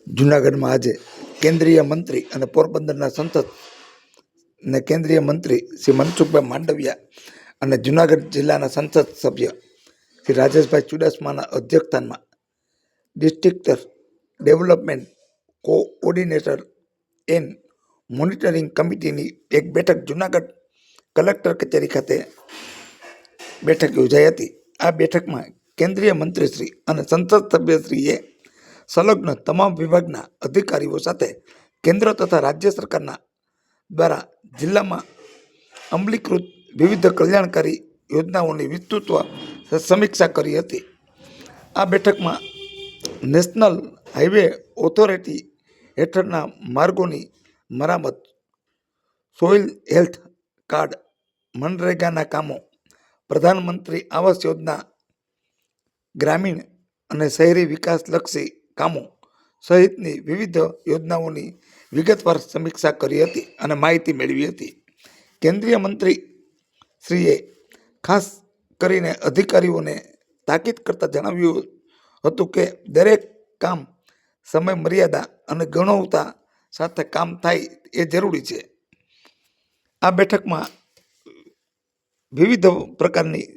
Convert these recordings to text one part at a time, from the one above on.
જૂનાગઢમાં આજે કેન્દ્રીય મંત્રી અને પોરબંદરના સંસદ ને કેન્દ્રીય મંત્રી શ્રી મનસુખભાઈ માંડવિયા અને જૂનાગઢ જિલ્લાના સંસદ સભ્ય શ્રી રાજેશભાઈ ચુડાસમાના અધ્યક્ષસ્થાનમાં district development coordinator and monitoring કમિટીની એક બેઠક જૂનાગઢ કલેક્ટર કચેરી ખાતે બેઠક યોજાઈ હતી. આ બેઠકમાં કેન્દ્રીય મંત્રીશ્રી અને સંસદ સભ્યશ્રીએ સંલગ્ન તમામ વિભાગના અધિકારીઓ સાથે કેન્દ્ર તથા રાજ્ય સરકારના દ્વારા જિલ્લામાં અમલીકૃત વિવિધ કલ્યાણકારી યોજનાઓની વિસ્તૃત સમીક્ષા કરી હતી. આ બેઠકમાં નેશનલ હાઈવે ઓથોરિટી હેઠળના માર્ગોની મરામત, સોઇલ હેલ્થ કાર્ડ, મનરેગાના કામો, પ્રધાનમંત્રી આવાસ યોજના, ગ્રામીણ અને શહેરી વિકાસલક્ષી કામો સહિતની વિવિધ યોજનાઓની વિગતવાર સમીક્ષા કરી હતી અને માહિતી મેળવી હતી. કેન્દ્રીય મંત્રી શ્રીએ ખાસ કરીને અધિકારીઓને તાકીદ કરતા જણાવ્યું હતું કે દરેક કામ સમય મર્યાદા અને ગુણવત્તા સાથે કામ થાય એ જરૂરી છે. આ બેઠકમાં વિવિધ પ્રકારની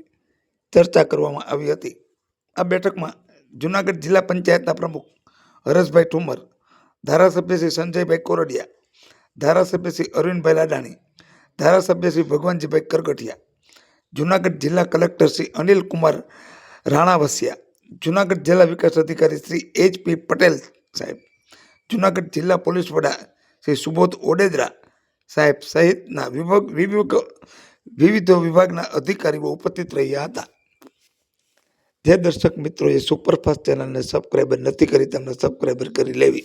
ચર્ચા કરવામાં આવી હતી. આ બેઠકમાં જૂનાગઢ જિલ્લા પંચાયતના પ્રમુખ હરેશભાઈ ઠુમર, ધારાસભ્ય શ્રી સંજયભાઈ કોરડિયા, ધારાસભ્ય શ્રી અરવિંદભાઈ લાડાણી, ધારાસભ્ય શ્રી ભગવાનજીભાઈ કરગઠિયા, જૂનાગઢ જિલ્લા કલેક્ટર શ્રી અનિલ કુમાર રાણાવસિયા, જૂનાગઢ જિલ્લા વિકાસ અધિકારી શ્રી HP પટેલ સાહેબ, જૂનાગઢ જિલ્લા પોલીસ વડા શ્રી સુબોધ ઓડેદરા સાહેબ સહિતના વિવિધ વિભાગના અધિકારીઓ ઉપસ્થિત રહ્યા હતા. જે દર્શક મિત્રોએ સુપરફાસ્ટ ચેનલને સબસ્ક્રાઈબર નથી કરી તેમને સબસ્ક્રાઈબર કરી લેવી.